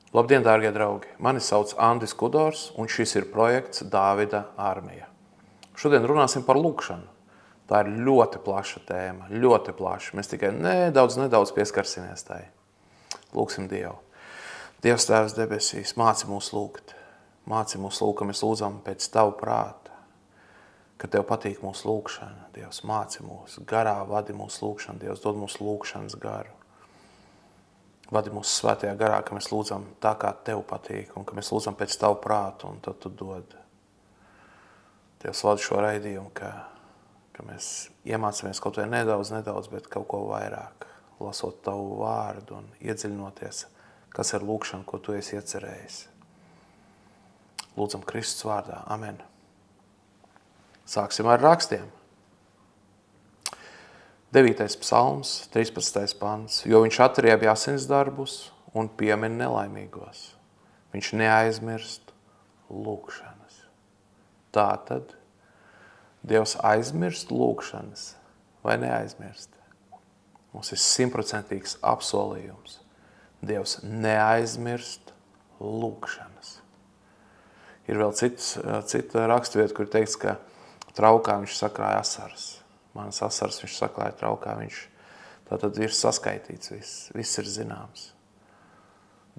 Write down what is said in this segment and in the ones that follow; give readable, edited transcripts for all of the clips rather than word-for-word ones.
Labdien, dārgie draugi! Mani sauc Andis Kudors, un šis ir projekts Dāvida armija. Šodien runāsim par lūkšanu. Tā ir ļoti plaša tēma, ļoti plaša. Mēs tikai nedaudz pieskarsimies tai. Lūksim Dievu. Dievs Tēvs debesīs, māci mūs lūgt. Māci mūs lūgt, ka mēs lūdzam pēc Tavu prāta. Ka Tev patīk mūsu lūkšana. Dievs, māci mūs, garā vadi mūsu lūkšanu. Dievs, dod mūsu lūkšanas garu. Vadi mūsu svētajā garā, ka mēs lūdzam tā, kā Tev patīk, un ka mēs lūdzam pēc Tavu prātu, un tad Tu dod. Dievs, vadi šo raidījumu, ka mēs iemācāmies kaut vai nedaudz, bet kaut ko vairāk, lasot Tavu vārdu un iedziļinoties, kas ir lūkšana, ko Tu esi iecerējis. Lūdzam Kristus vārdā. Amen. Sāksim ar rakstiem. 9. psalms, 13. pants. Jo viņš atriebj asins darbus un piemin nelaimīgos. Viņš neaizmirst lūkšanas. Tātad Dievs aizmirst lūkšanas vai neaizmirst? Mums ir 100% apsolījums. Dievs neaizmirst lūkšanas. Ir vēl cita rakstvieta, kur teikts, ka traukā viņš sakrāja asaras. Manas asaras viņš saklāja traukā, tātad ir saskaitīts viss ir zināms.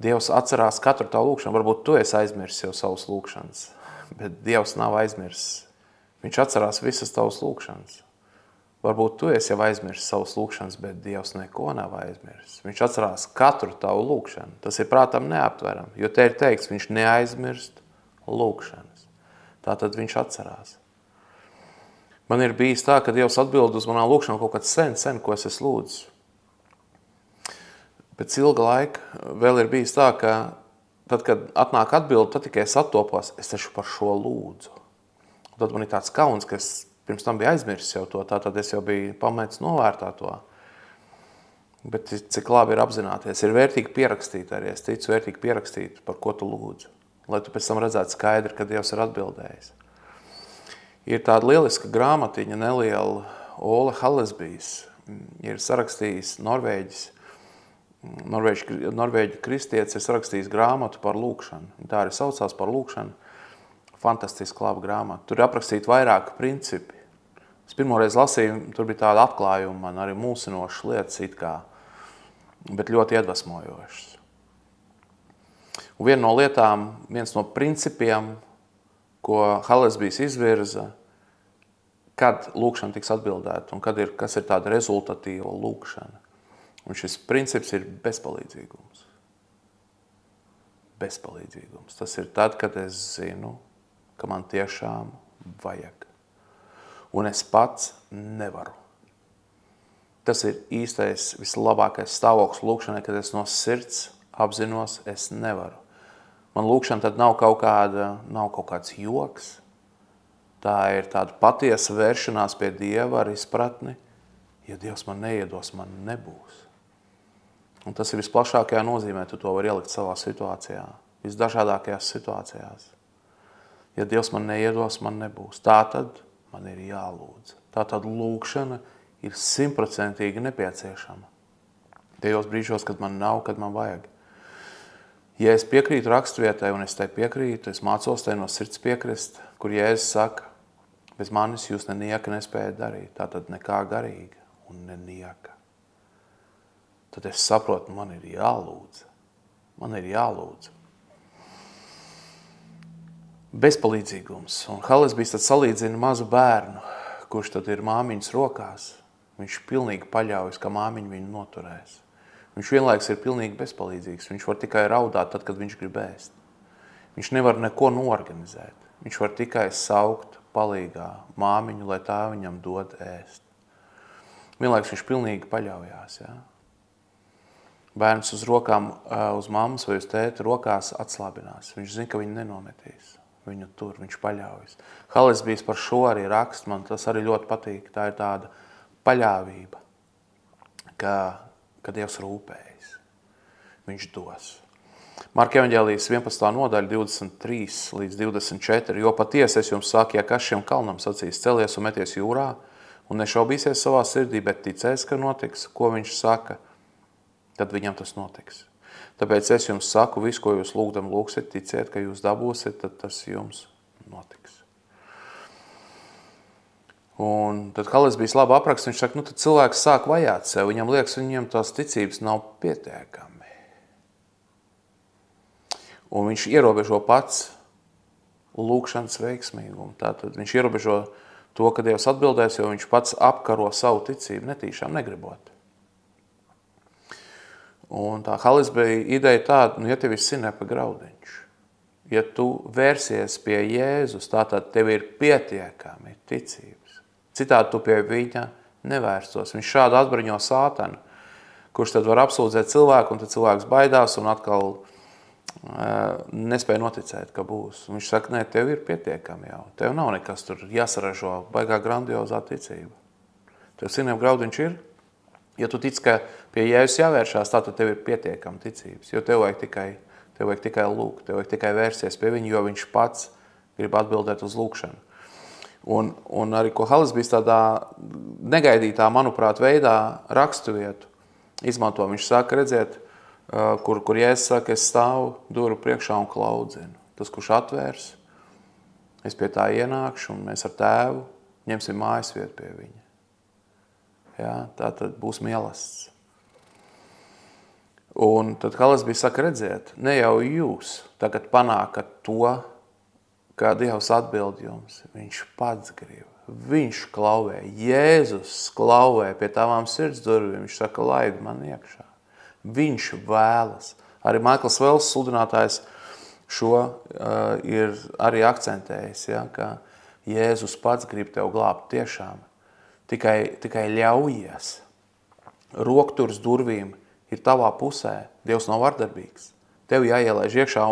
Dievs atcerās katru tavu lūkšanu, varbūt tu esi aizmirsis jau savus lūkšanas, bet Dievs nav aizmirsis. Viņš atcerās visas tavas lūkšanas. Varbūt tu esi jau aizmirsis savus lūkšanas, bet Dievs neko nav aizmirsis. Viņš atcerās katru tavu lūkšanu. Tas ir prātam neaptveram, jo te ir teikts, viņš neaizmirst lūkšanas. Tātad viņš atcerās. Man ir bijis tā, ka Dievs atbild uz manā lūkšanu kaut kāds sen, ko es esmu lūdzis. Pēc ilga laika vēl ir bijis tā, ka tad, kad atnāk atbildi, tad tikai es attopos, es taču par šo lūdzu. Un tad man ir tāds kauns, ka es pirms tam biju aizmirsis jau to, tātad es jau biju pametis novērtā to. Bet cik labi ir apzināties, ir vērtīgi pierakstīt arī, es ticu vērtīgi pierakstīt, par ko tu lūdzu, lai tu pēc tam redzētu skaidri, ka Dievs ir atbildējis. Ir tāda lieliska grāmatiņa, neliela Ole Hallesbys, ir sarakstījis Norvēģu kristietis, ir sarakstījis grāmatu par lūkšanu. Tā arī saucās par lūkšanu. Fantastiski laba grāmata. Tur ir aprakstīti vairāki principi. Es pirmoreiz lasīju, tur bija tāda atklājuma, man arī mulsinošas lietas it kā, bet ļoti iedvesmojošas. Un viens no principiem, ko Hallesbys izvirza, kad lūkšana tiks atbildēta un kas ir tāda rezultatīva lūkšana. Un šis princips ir bezpalīdzīgums. Bezpalīdzīgums. Tas ir tad, kad es zinu, ka man tiešām vajag. Un es pats nevaru. Tas ir īstais, vislabākais stāvoklis lūkšanai, kad es no sirds apzinos, es nevaru. Man lūkšana tad nav kaut kāds joks. Tā ir tāda patiesa vēršanās pie Dieva ar izpratni. Ja Dievs man neiedos, man nebūs. Un tas ir visplašākajā nozīmē, tu to vari ielikt savā situācijā. Visdažādākajās situācijās. Ja Dievs man neiedos, man nebūs. Tātad man ir jālūdz. Tātad lūkšana ir 100% nepieciešama. Tajos brīžos, kad man nav, kad man vajag. Ja es piekrītu raksturvietai un es tai piekrītu, es mācos tai no sirds piekrist, kur Jēzus saka, bez manis jūs nenieka nespējat darīt. Tātad nekā garīga un nenieka. Tad es saprotu, man ir jālūdz. Man ir jālūdz. Bezpalīdzīgums. Un Hallesbys tad salīdzina mazu bērnu, kurš tad ir māmiņas rokās. Viņš pilnīgi paļaujas, ka māmiņa viņu noturēs. Viņš vienlaiks ir pilnīgi bezpalīdzīgs. Viņš var tikai raudāt tad, kad viņš grib ēst. Viņš nevar neko noorganizēt. Viņš var tikai saukt palīgā māmiņu, lai tā viņam dod ēst. Vienlaiks viņš pilnīgi paļaujās. Ja? Bērns uz rokām, uz mammas vai uz tēta rokās atslābinās. Viņš zina, ka viņu nenometīs. Viņu tur, viņš paļaujas. Hallesbys par šo arī rakst, man tas arī ļoti patīk. Tā ir tāda paļāvība, ka Dievs rūpējas. Viņš dos. Marka evaņģēlijas 11. nodaļa 23 līdz 24. Jo patiesi es jums saku, ja kas šiem kalnam sacīs celies un meties jūrā un nešaubīsies savā sirdī, bet ticēs, ka notiks, ko viņš saka, tad viņam tas notiks. Tāpēc es jums saku, visu, ko jūs lūgdam lūgsiet, ticiet, ka jūs dabūsiet, tad tas jums notiks. Un tad Halesbijs labi apraksta, viņš saka, tad cilvēks sāk vajāt sev, viņam liekas, viņam tās ticības nav pietiekami. Un viņš ierobežo pats lūkšanas veiksmīgumu. Tātad viņš ierobežo to, ka Dievs atbildēs, jo viņš pats apkaro savu ticību, netīšām negribot. Un tā Halesbija ideja tāda, ja tev ir sinepa graudiņš, ja tu vērsies pie Jēzus, tātad tev ir pietiekami ticības. Citādi tu pie viņa nevērstos. Viņš šādi atbruņo Sātanu, kurš tad var apsūdzēt cilvēku, un tad cilvēks baidās un atkal nespēja noticēt, ka būs. Un viņš saka, nē, tev ir pietiekami jau. Tev nav nekas tur jāsaražo, baigā grandiozā ticība. Tev sinepa graudiņš ir. Ja tu tic, ka pie Jēzus jāvēršās, tātad tev ir pietiekami ticības. Jo tev vajag tikai lūgt, tev vajag tikai vērsties pie viņa, jo viņš pats grib atbildēt uz lūkšanu. Un arī, ko Halesbijs tādā negaidītā, manuprāt, veidā raksturvietu izmanto. Viņš saka, redziet, kur Jēzus saka, es stāvu duru priekšā un klaudzinu. Tas, kurš atvērs, es pie tā ienākšu, un mēs ar tēvu ņemsim mājasvietu pie viņa. Jā, tā tad būs mielasts. Un tad Halesbijs saka, redziet, ne jau jūs tagad panākat to, kā Dievs atbild jums. Viņš pats grib. Viņš klauvē. Jēzus klauvē pie tavām sirds durvīm. Viņš saka, laid man iekšā. Viņš vēlas. Arī Maikls Vels, sludinātājs, šo ir arī akcentējis, ja, ka Jēzus pats grib tev glābt tiešām. Tikai ļaujies. Rokturs durvīm ir tavā pusē. Dievs nav vardarbīgs. Tev jāielaiž iekšā.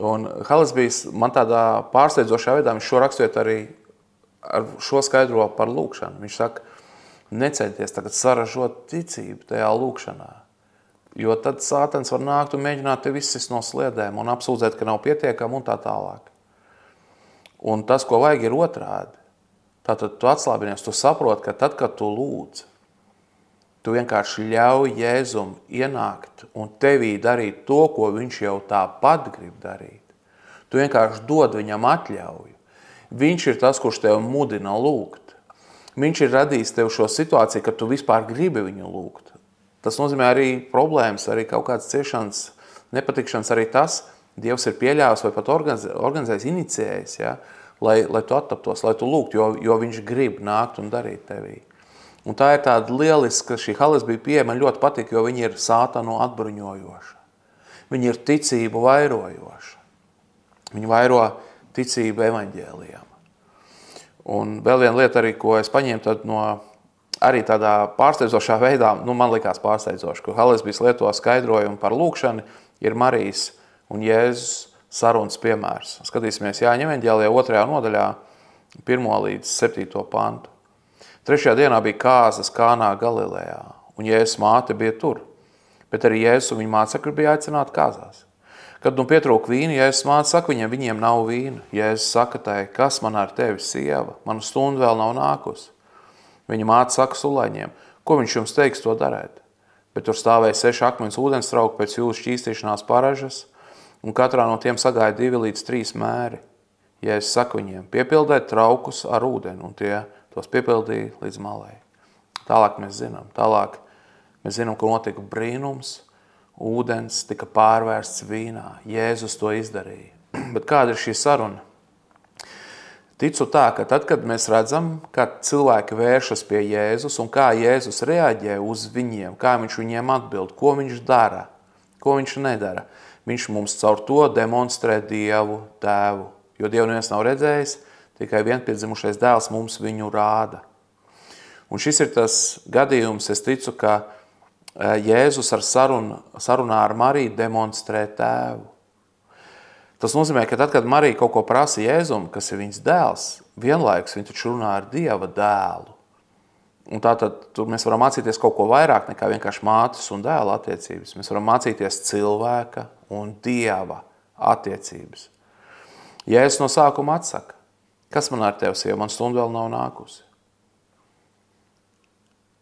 Un Halesbijs man tādā pārsteidzošā veidā, viņš šo raksturiet arī ar šo skaidro par lūkšanu. Viņš saka, necenties tagad saražot ticību tajā lūkšanā. Jo tad Sātans var nākt un mēģināt tev izsist no sliedēm un apsūdzēt, ka nav pietiekami un tā tālāk. Un tas, ko vajag, ir otrādi. Tātad tu atslābinies, tu saproti, ka tad, kad tu lūdz, tu vienkārši ļauj Jēzum ienākt un tevī darīt to, ko viņš jau tāpat grib darīt. Tu vienkārši dod viņam atļauju. Viņš ir tas, kurš tev mudina lūgt. Viņš ir radījis tev šo situāciju, ka tu vispār gribi viņu lūgt. Tas nozīmē arī problēmas, arī kaut kādas ciešanas, nepatikšanas, arī tas Dievs ir pieļāvis vai pat organizējis, inicijējis, ja? lai tu attaptos, lai tu lūgt, jo viņš grib nākt un darīt tevī. Un tā ir tāda lieliska, šī Halesbija pieeja man ļoti patīk, jo viņa ir Sātanu atbruņojoša. Viņa ir ticību vairojoša. Viņa vairo ticību evaņģēlijam. Un vēl viena lieta arī, ko es paņēmu tad no arī tādā pārsteidzošā veidā, man likās pārsteidzoši, kur Halesbijs lieto skaidrojumu par lūkšanu, ir Marijas un Jēzus sarunas piemērs. Skatīsimies Jāņa evaņģēlijā 2. nodaļā 1. līdz 7. pantu. 3. dienā bija kāzas Kānā Galilejā, un Jēzus māte bija tur, bet arī Jēzus un viņa mācekļi bija aicināti kāzās. Kad pietrūka vīna, Jēzus māte saka viņiem nav vīna. Jēzus saka tai, kas man ar tevi, sieva, manu stundu vēl nav nākusi. Viņa māte saka sulaiņiem, ko viņš jums teiks to darēt? Bet tur stāvēja 6 akmens ūdenstrauki pēc jūras šķīstīšanās paražas, un katrā no tiem sagāja 2 līdz 3 mēri. Jēzus saka viņiem, piepildēt traukus ar ūdeni, un tie tos piepildīja līdz malai. Tālāk mēs zinām, ka notika brīnums, ūdens tika pārvērsts vīnā. Jēzus to izdarīja. Bet kāda ir šī saruna? Ticu tā, ka tad, kad mēs redzam, ka cilvēki vēršas pie Jēzus un kā Jēzus reaģē uz viņiem, kā viņš viņiem atbild, ko viņš dara, ko viņš nedara, viņš mums caur to demonstrē Dievu tēvu. Jo Dievu neviens nav redzējis, tikai vienpiedzimušais dēls mums viņu rāda. Un šis ir tas gadījums, es ticu, ka Jēzus ar sarunā ar Mariju demonstrē tēvu. Tas nozīmē, ka tad, kad Marija kaut ko prasa Jēzum, kas ir viņas dēls, vienlaikus viņa taču runā ar Dieva dēlu. Un tātad tur mēs varam mācīties kaut ko vairāk nekā vienkārši mātes un dēla attiecības. Mēs varam mācīties cilvēka un Dieva attiecības. Jēzus no sākuma atsaka, kas man ar tevi, sieva, man stunda vēl nav nākusi.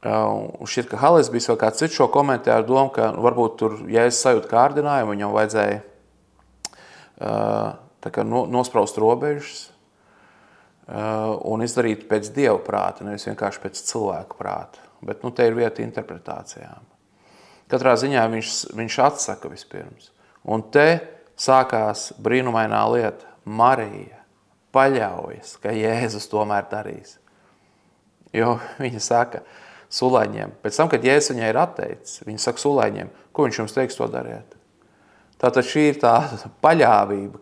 Un šķiet, ka Halesbijs vai kāds cits šo komentē ar domu, ka varbūt tur, ja es sajūtu kārdinājumu, viņam vajadzēja tā kā nospraust robežas un izdarīt pēc Dieva prāta, nevis vienkārši pēc cilvēka prāta. Bet te ir vieta interpretācijām. Katrā ziņā viņš atsaka vispirms. Un te sākās brīnumainā lieta. Marija paļaujas, ka Jēzus tomēr darīs. Jo viņa saka sulaiņiem, pēc tam, kad Jēzus viņai ir atteicis, viņa saka sulaiņiem, ko viņš jums teiks, to dariet. Tātad šī ir tā paļāvība,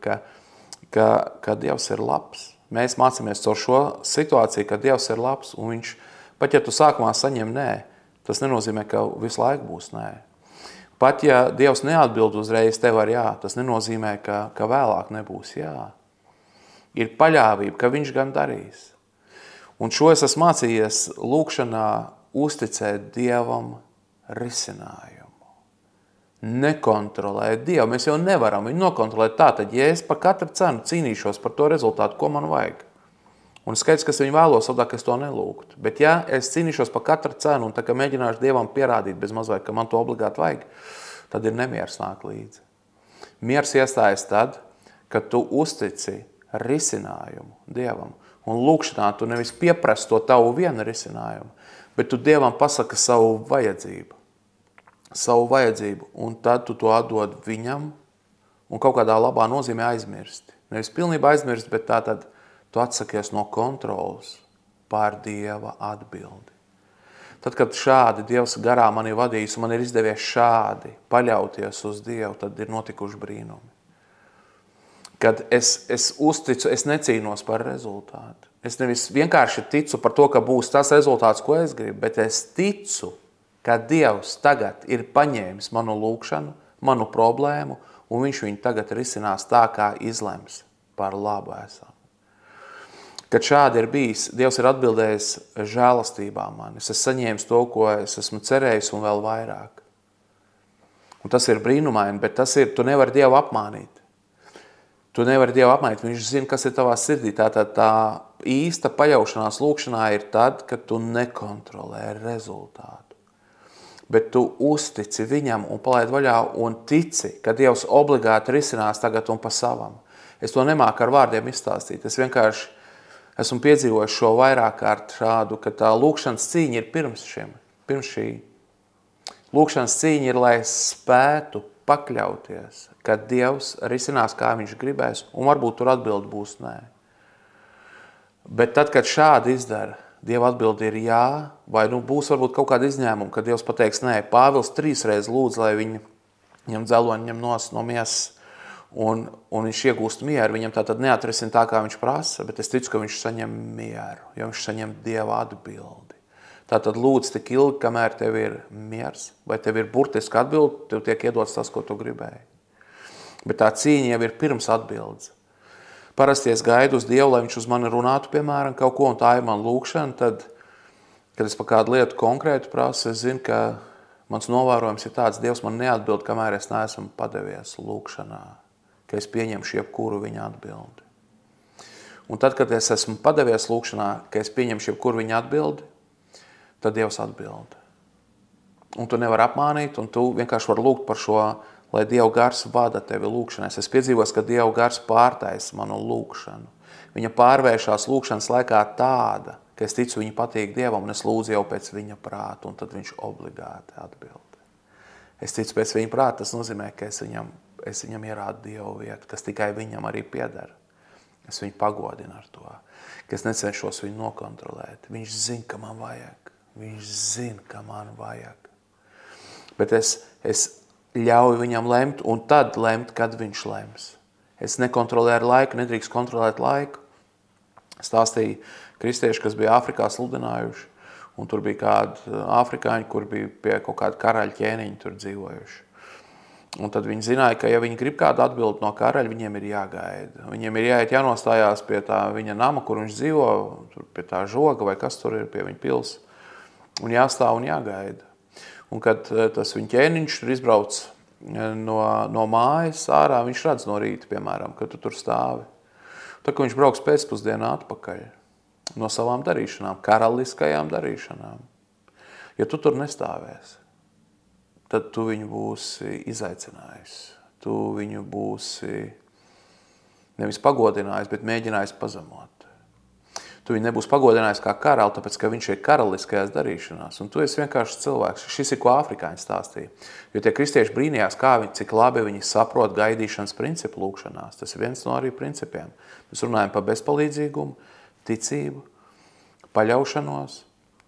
ka Dievs ir labs. Mēs mācāmies caur šo situāciju, ka Dievs ir labs, un viņš, pat ja tu sākumā saņem nē, tas nenozīmē, ka visu laiku būs nē. Pat ja Dievs neatbild uzreiz tev ar jā, tas nenozīmē, ka vēlāk nebūs jā. Ir paļāvība, ka viņš gan darīs. Un šo es esmu mācījies lūkšanā uzticēt Dievam risinājumu. Nekontrolēt Dievu. Mēs jau nevaram viņu nokontrolēt tā, tad ja es par katru cenu cīnīšos par to rezultātu, ko man vajag. Un skaidrs, ka es viņu vēlos, tad es to nelūgtu. Bet ja es cīnīšos par katru cenu un tā kā mēģināšu Dievam pierādīt bez mazliet, ka man to obligāti vajag, tad ir nemieris nāk līdzi. Miers iestājas tad, kad tu uztici risinājumu Dievam. Un lūkšanā tu nevis pieprasi to tavu vienu risinājumu, bet tu Dievam pasaka savu vajadzību. Un tad tu to atdod viņam un kaut kādā labā nozīmē aizmirsti. Nevis pilnībā aizmirsti, bet tātad tu atsakies no kontrolas pār Dieva atbildi. Tad, kad šādi Dievs garā mani vadījis un man ir izdevies šādi paļauties uz Dievu, tad ir notikuši brīnumi. Kad es uzticu, es necīnos par rezultātu. Es nevis vienkārši ticu par to, ka būs tas rezultāts, ko es gribu, bet es ticu, ka Dievs tagad ir paņēmis manu lūkšanu, manu problēmu, un viņš viņu tagad risinās tā, kā izlems par labu esam. Kad šādi ir bijis, Dievs ir atbildējis žēlastībā man. Es esmu saņēmis to, ko es esmu cerējis, un vēl vairāk. Un tas ir brīnumaini, bet tu nevari Dievu apmānīt. Tu nevari Dievu apmānīt, viņš zina, kas ir tavā sirdī. Tātad tā īsta paļaušanās lūkšanā ir tad, kad tu nekontrolē rezultātu. Bet tu uztici viņam un palaid vaļā un tici, ka Dievs obligāti risinās tagad un pa savam. Es to nemāku ar vārdiem izstāstīt. Es vienkārši esmu piedzīvojis šo vairāk kārt šādu, ka tā lūkšanas cīņa ir pirms šī. Lūkšanas cīņa ir, lai spētu pakļauties, ka Dievs risinās, kā viņš gribēs, un varbūt tur atbildi būs nē. Bet tad, kad šādi izdara, Dieva atbildi ir jā, vai būs varbūt kaut kāda izņēmuma, kad Dievs pateiks nē. Pāvils 3 reizes lūdz, lai viņam dzeloņi ņem no miesas, un viņš iegūst mieru. Viņam tātad neatrisina tā, kā viņš prasa, bet es ticu, ka viņš saņem mieru, jo viņš saņem Dieva atbildi. Tātad lūdz tik ilgi, kamēr tev ir miers, vai tev ir burtiski atbildi, tev tiek iedots tas, ko tu gribēji. Bet tā cīņa jau ir pirms atbildes. Parasti es gaidu uz Dievu, lai viņš uz mani runātu, piemēram, kaut ko, un tā ir man lūkšana, tad, kad es par kādu lietu konkrētu prasu, es zinu, ka mans novērojums ir tāds, Dievs man neatbild, kamēr es neesmu padevies lūkšanā, ka es pieņemšu jebkuru viņa atbildi. Un tad, kad es esmu padevies lūkšanā, ka es pieņemšu jebkuru viņa atbildi, tad Dievs atbild. Un tu nevari apmānīt, un tu vienkārši vari lūgt par šo, lai Dieva gars vada tevi lūkšanās. Es piedzīvos, ka Dieva gars pārtaisa manu lūkšanu. Viņa pārvēršās lūkšanas laikā tāda, ka es ticu, viņa patīk Dievam, un es lūdzu jau pēc viņa prāta, un tad viņš obligāti atbild. Es ticu pēc viņa prāta, tas nozīmē, ka es viņam ierādu Dievu vietu, kas tikai viņam arī pieder. Es viņu pagodinu ar to, ka es necenšos viņu nokontrolēt. Viņš zina, ka man vajag. Viņš zina, ka man vajag. Bet es ļauju viņam lemt, un tad lemt, kad viņš lems. Es nekontrolēju laiku, nedrīkst kontrolēt laiku. Stāstīja kristieši, kas bija Āfrikā sludinājuši, un tur bija kādi āfrikāņi, kur bija pie kaut kāda karaļa ķēniņa tur dzīvojuši. Un tad viņi zināja, ka ja viņi grib kādu atbildi no karaļa, viņiem ir jāgaida. Viņiem ir jānostājās pie tā viņa nama, kur viņš dzīvo, tur pie tā žoga vai kas tur ir pie viņa pils, un jāstāv un jāgaida. Un kad tas viņa ķēniņš tur izbrauc no mājas ārā, viņš redz no rīta, piemēram, kad tu tur stāvi. Tā, ka viņš brauks pēcpusdienā atpakaļ no savām darīšanām, karaliskajām darīšanām. Ja tu tur nestāvēsi, tad tu viņu būsi izaicinājis. Tu viņu būsi nevis pagodinājis, bet mēģinājis pazemot. Tu viņu nebūsi pagodinājis kā karali, tāpēc, ka viņš ir karaliskajās darīšanās. Un tu esi vienkārši cilvēks. Šis ir, ko afrikāņi stāstīja. Jo tie kristieši brīnījās, cik labi viņi saprot gaidīšanas principu lūkšanās. Tas ir viens no arī principiem. Mēs runājam par bezpalīdzīgumu, ticību, paļaušanos,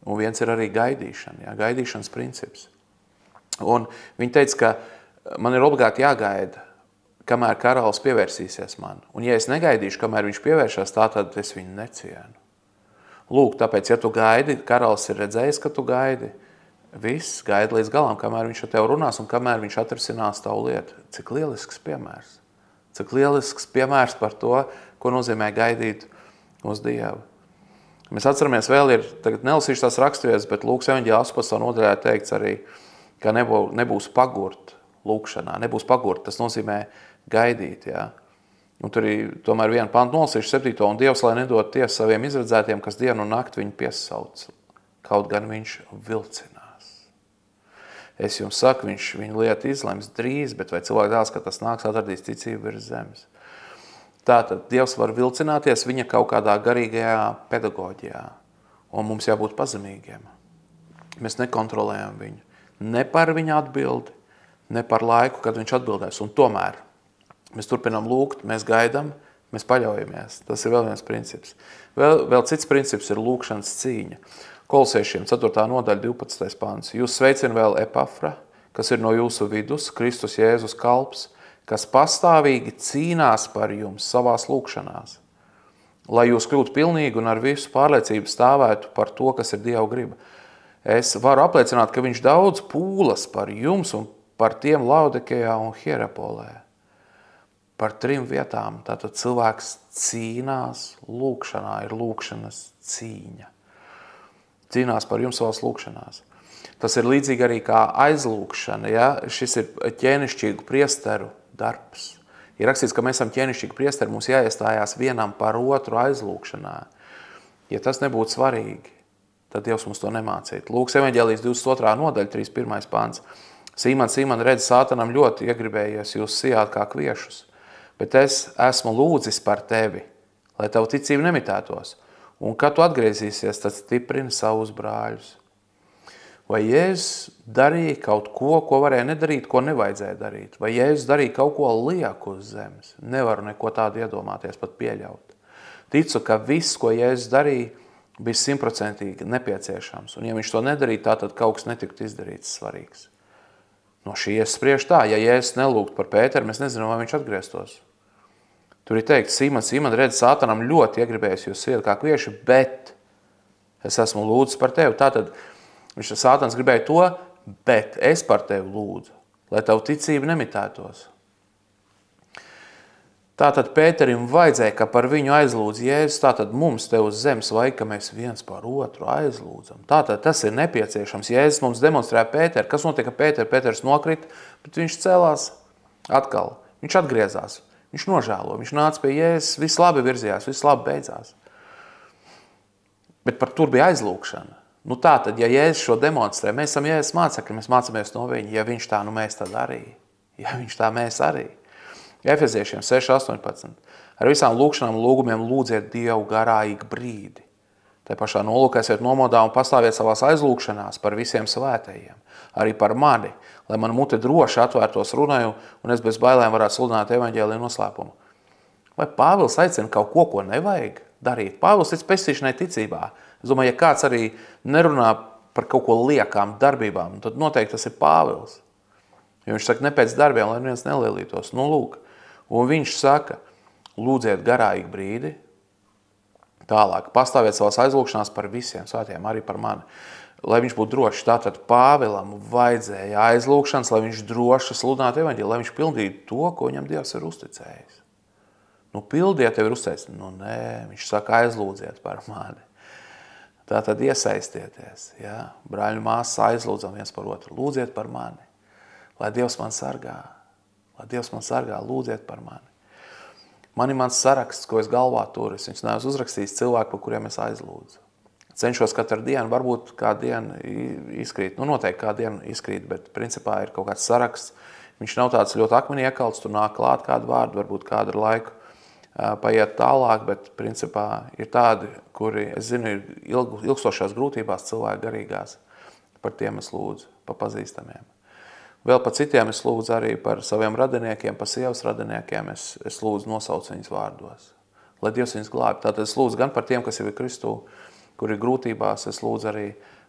un viens ir arī gaidīšana, jā, gaidīšanas princips. Un viņi teica, ka man ir obligāti jāgaida, kamēr karalis pievērsīsies man. Un ja es negaidīšu, kamēr viņš pievēršās, tad es viņu necienu. Lūk, tāpēc, ja tu gaidi, karalis ir redzējis, ka tu gaidi, viss gaidi līdz galam, kamēr viņš ar tevi runās un kamēr viņš atrisinās tavu lietu. Cik lielisks piemērs. Cik lielisks piemērs par to, ko nozīmē gaidīt uz Dievu. Mēs atceramies, vēl ir, tagad nelasīšu tās raksturvietas, bet Lūkas evaņģēlija 18. nodaļā teikts arī, ka nebūs pagurt lūkšanā, nebūs pagurt, tas nozīmē gaidīt, jā. Un tur ir tomēr viena panta nolasīšu 7. un Dievs, lai nedod tiesu saviem izredzētiem, kas dienu un nakti viņu piesauc. Kaut gan viņš vilcinās. Es jums saku, viņš viņu lietu izlems drīz, bet vai cilvēki dēls, ka tas nāks, atradīs ticību virs zemes. Tātad Dievs var vilcināties viņa kaut kādā garīgajā pedagoģijā. Un mums jābūt pazemīgiem. Mēs nekontrolējam viņu. Ne par viņa atbildi, ne par laiku, kad viņš atbildēs. Un tomēr mēs turpinām lūgt, mēs gaidām, mēs paļaujamies. Tas ir vēl viens princips. Vēl cits princips ir lūkšanas cīņa. Kolosiešiem 4. nodaļa 12. pants. Jūs sveicina vēl Epafra, kas ir no jūsu vidus, Kristus Jēzus kalps, kas pastāvīgi cīnās par jums savās lūkšanās, lai jūs kļūtu pilnīgi un ar visu pārliecību stāvētu par to, kas ir Dieva griba. Es varu apliecināt, ka viņš daudz pūlas par jums un par tiem Laudikejā un Hierapolē. Par 3 vietām. Tātad cilvēks cīnās lūkšanā, ir lūkšanas cīņa. Cīnās par jums savās lūkšanās. Tas ir līdzīgi arī kā aizlūkšana. Ja? Šis ir ķēnišķīgu priesteru darbs. Ir rakstīts, ka mēs esam ķēnišķīgi priesteri, mums jāiestājās vienam par otru aizlūkšanā. Ja tas nebūtu svarīgi, tad Dievs mums to nemācītu. Lūkas evaņģēlijas 22. nodaļa, 31. pants. Sīman, redz, Sātanam ļoti iegribējies jūs sijāt kā kviešus, bet es esmu lūdzis par tevi, lai tavu ticību nemitētos. Un kad tu atgriezīsies, tad stiprini savus brāļus. Vai Jēzus darīja kaut ko, ko varēja nedarīt, ko nevajadzēja darīt? Vai Jēzus darīja kaut ko lieku uz zemes? Nevaru neko tādu iedomāties, pat pieļaut. Ticu, ka viss, ko Jēzus darīja, bija 100% nepieciešams. Un ja viņš to nedarīja, tad kaut kas netiktu izdarīts svarīgs. No šī es spriežu tā, ja Jēzus nelūgtu par Pēteru, mēs nezinām, vai viņš atgrieztos. Tur ir teikt, Sīman, redz, Sātanam ļoti iegribējis jūs siet kā kvieši, bet es esmu lūdzis par tevi. Tātad viņš Sātans gribēja to, bet es par tevi lūdzu, lai tavu ticību nemitētos. Tātad Pēterim vajadzēja, ka par viņu aizlūdz Jēzus, tātad mums te uz zemes vajag, ka mēs viens par otru aizlūdzam. Tātad tas ir nepieciešams. Jēzus mums demonstrēja Pēteru. Kas notiek ar Pēteru? Pēters nokrita, bet viņš cēlās atkal. Viņš atgriezās. Viņš nožēlo. Viņš nāca pie Jēzus, viss labi virzījās, viss labi beidzās. Bet par tur bija aizlūkšana. Nu tātad, ja Jēzus šo demonstrē, mēs esam Jēzus mācekļi, mēs mācāmies no viņa. Ja viņš tā, nu mēs tad arī. Ja viņš tā, mēs arī. Efeziešiem 6.18. Ar visām lūkšanām un lūgumiem lūdziet Dievu garājīgi brīdi. Tā pašā nolūkēsiet nomodā un pastāviet savās aizlūkšanās par visiem svētajiem. Arī par mani, lai man mute droši atvērtos runaju un es bez bailēm varētu sludināt evaņģēliju noslēpumu. Vai Pāvils aicina kaut ko, ko nevajag darīt? Pāvils tic pestīšanai ticībā. Es domāju, ja kāds arī nerunā par kaut ko liekām darbībām, tad noteikti tas ir Pāvils. Jo viņš saka, ne pēc darbiem, lai neviens nelielītos. Nu, lūk. Un viņš saka, lūdziet garājīgi brīdi, tālāk, pastāviet savās aizlūkšanās par visiem svētiem, arī par mani, lai viņš būtu drošs. Tātad Pāvilam vajadzēja aizlūkšanas, lai viņš droši sludinātu evaņģēliju, lai viņš pildītu to, ko viņam Dievs ir uzticējis. Nu, pildiet, tev ir uzticējis. Nu, nē, viņš saka, aizlūdziet par mani. Tātad iesaistieties, ja? Brāļu māsas aizlūdzam viens par otru, lūdziet par mani, lai Dievs man sargā. Lai Dievs man sargā, lūdziet par mani. Man ir mans saraksts, ko es galvā turu. Es viņus neesmu uzrakstījis cilvēku, par kuriem es aizlūdzu. cenšos katru dienu, varbūt kādu dienu izkrīt, noteikti kādu dienu izkrīt, bet principā ir kaut kāds saraksts. Viņš nav tāds ļoti akmenī iekalts, tur nāk klāt kādu vārdu, varbūt kādu ar laiku paiet tālāk, bet principā ir tādi, kuri, es zinu, ir ilgstošās grūtībās cilvēki garīgās. Par tiem es lūdzu, pa pazīstamiem. Vēl par citiem es lūdzu arī par saviem radiniekiem, par sievas radiniekiem, es lūdzu nosaucu viņus vārdos. Lai Dievs viņus glābi. Tātad es lūdzu gan par tiem, kas jau ir Kristū, kuri ir grūtībās, es lūdzu arī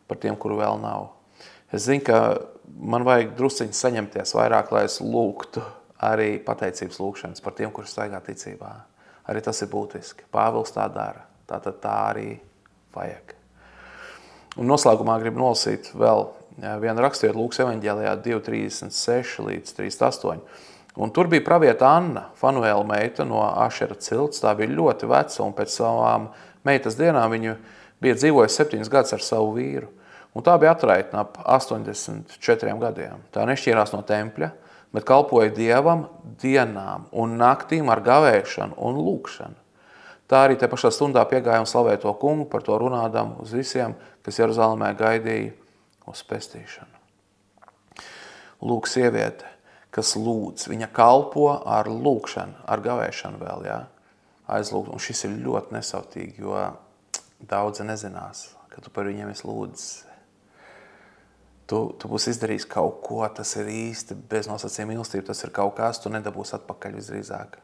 par tiem, kuru vēl nav. Es zinu, ka man vajag drusciņi saņemties vairāk, lai es lūgtu arī pateicības lūgšanas par tiem, kuri staigā ticībā. Arī tas ir būtiski. Pāvils tā dara. Tātad tā arī vajag. Un noslēgumā gribu nolasīt vēl vienu raksturiet Lūkas evaņģēlijā 2:36 līdz 38. Un tur bija pravieta Anna, Fanuēla meita no Ašera cilts. Tā bija ļoti veca un pēc savām meitas dienām viņu bija dzīvojusi 7 gadus ar savu vīru. Un tā bija atraitna ap 84 gadiem. Tā nešķīrās no tempļa, bet kalpoja Dievam dienām un naktīm ar gavēšanu un lūkšanu. Tā arī te pašā stundā piegāja un slavēja to kungu, par to runādam uz visiem, kas Jeruzalemē gaidīja uz pestīšanu. Lūk, sieviete, kas lūdz, viņa kalpo ar lūkšanu, ar gavēšanu vēl, jā, aizlūgt. Un šis ir ļoti nesautīgi, jo daudzi nezinās, ka tu par viņiem esi lūdzis. Tu būsi izdarījis kaut ko, tas ir īsti bez nosacījuma mīlestība, tas ir kaut kas, tu nedabūsi atpakaļ visdrīzāk.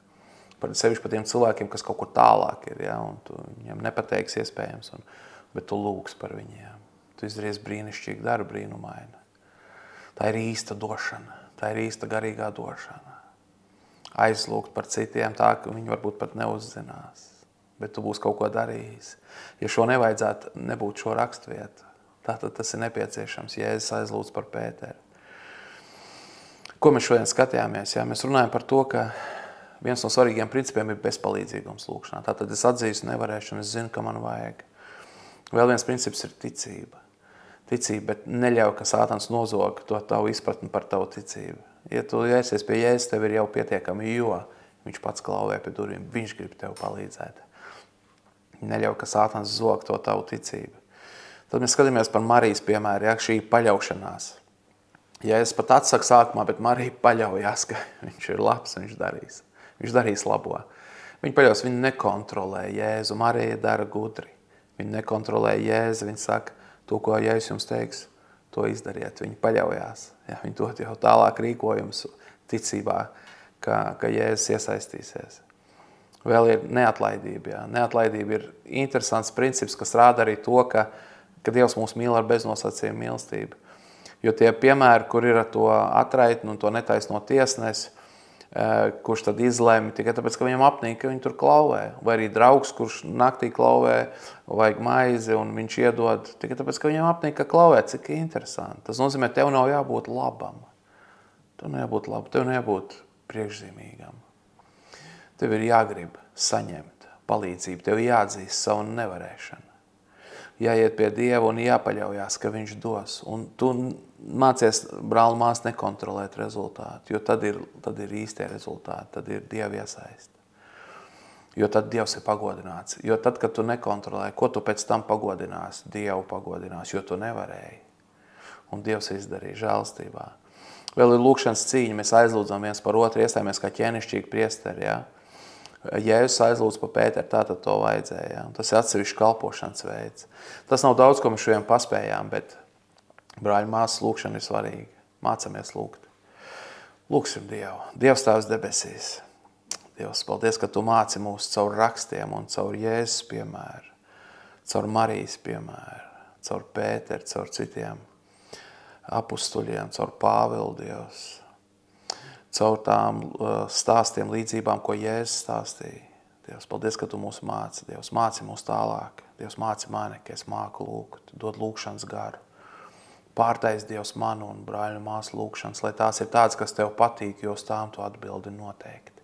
Sevišķi par tiem cilvēkiem, kas kaut kur tālāk ir, ja, un tu viņiem nepateiksi iespējams, bet tu lūgs par viņiem. Tu izdarīsi brīnišķīgi darbu, brīnumaini. Tā ir īsta došana, tā ir īsta garīgā došana. Aizlūgt par citiem tā, ka viņi varbūt pat neuzzinās, bet tu būsi kaut ko darījis. Ja šo nevajadzētu, nebūtu šo rakstvietu. Tātad tas ir nepieciešams, Jēzus aizlūdz par Pēteru. Ko mēs šodien skatījāmies? Ja? Mēs runājam par to, ka viens no svarīgiem principiem ir bezpalīdzīgums lūkšanā. Tātad es atzīstu nevarēšanu, es zinu, ka man vajag. Vēl viens princips ir ticība. Ticība, bet neļauj, ka Sātans nozog to tavu izpratni par tavu ticību. Ja tu iesies pie Jēzus, tev ir jau pietiekami, jo viņš pats klauvē pie durvīm, viņš grib tev palīdzēt. Neļauj, ka Sātans zog to tavu ticību. Tad mēs skatāmies par Marijas piemēru, ja, šī paļaušanās. Ja es pat atsaku sākumā, bet Marija paļaujās, ka viņš ir labs, viņš darīs labo. Viņa paļaus, viņa nekontrolē Jēzu, Marija dara gudri. Viņa nekontrolē Jēzu, viņa saka, to, ko Jēzus jums teiks, to izdariet. Viņa paļaujās, ja, viņa dod jau tālāk rīkojums ticībā, ka Jēzus iesaistīsies. Vēl ir neatlaidība. Ja. Neatlaidība ir interesants princips, kas rāda arī to, ka Dievs mūs mīl ar beznosacījumu mīlestību. Jo tie piemēri, kur ir ar to atraitni un to netaisno tiesnesi, kurš tad izlēma tikai tāpēc, ka viņam apnīk, ka viņi tur klauvē. Vai arī draugs, kurš naktī klauvē, vajag maizi un viņš iedod tikai tāpēc, ka viņam apnīk, ka klauvē. Cik interesanti. Tas nozīmē, tev nav jābūt labam. Tev nav jābūt labam, tev nav jābūt priekšzīmīgam. Tev ir jāgrib saņemt palīdzību, tev jāatzīst savu nevarēšanu. Jāiet pie Dieva un jāpaļaujās, ka viņš dos. Un tu mācies, brāli, mās, nekontrolēt rezultātu, jo tad ir īstie rezultāti, tad ir Dieva iesaist. Jo tad Dievs ir pagodināts. Jo tad, kad tu nekontrolē, ko tu pēc tam pagodinās? Dievu pagodinās, jo tu nevarēji. Un Dievs izdarīja žēlstībā. Vēl ir lūkšanas cīņa, mēs aizlūdzam viens par otru, iestājāmies kā ķēnišķīgi priesteri, ja? Jēzus aizlūdz pa Pēteru, tātad to vajadzēja. Ja? Tas ir atsevišķi kalpošanas veids. Tas nav daudz, ko mēs šodien paspējām, bet brāļi māsas lūkšana ir svarīga. Mācamies lūgt. Lūksim Dievu. Dievs Tēvs debesīs. Dievs, paldies, ka tu māci mūs caur rakstiem un caur Jēzus piemēru, caur Marijas piemēru, caur Pēteru, caur citiem apustuļiem, caur Pāvilu, Dievs. Caur tām stāstiem, līdzībām, ko Jēzus stāstīja. Dievs, paldies, ka tu mūs māci. Dievs, māci mūs tālāk. Dievs, māci mani, ka es māku lūgt. Dod lūkšanas garu. Pārtais Dievs manu un brāļu māsu lūkšanas, lai tās ir tādas, kas tev patīk, jo uz tām tu atbildi noteikti.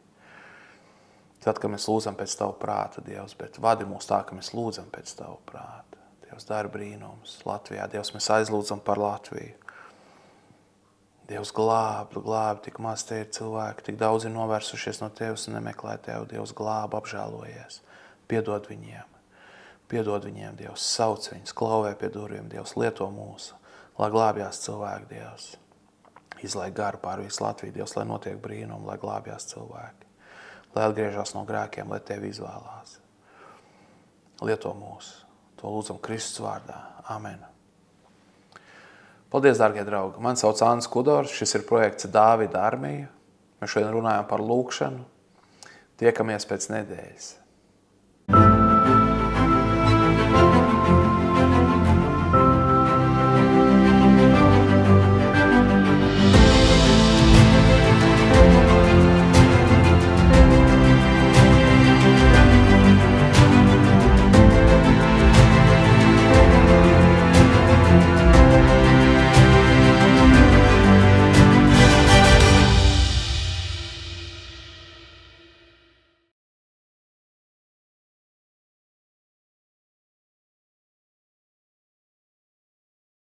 Tad, kad mēs lūdzam pēc tavu prāta, Dievs, bet vadi mūs tā, ka mēs lūdzam pēc tavu prāta. Dievs, dara brīnums Latvijā. Dievs, mēs aizlūdzam par Latviju. Dievs, glābi, tik maz te ir cilvēki, tik daudz ir novērsušies no Tevis un nemeklē Tevi. Dievs, glābi, apžēlojies, piedod viņiem. Piedod viņiem, Dievs, sauc viņus, klauvē pie durvīm, Dievs, lieto mūsu, lai glābjās cilvēki, Dievs. Izlaid garu pār visu Latviju, Dievs, lai notiek brīnumi, lai glābjās cilvēki. Lai atgriežās no grēkiem, lai Tevi izvēlās. Lieto mūsu. To lūdzam Kristus vārdā. Amen. Paldies, dārgie draugi. Mani sauc Andris Kudors. Šis ir projekts Dāvida armija. Mēs šodien runājam par lūkšanu. Tiekamies pēc nedēļas.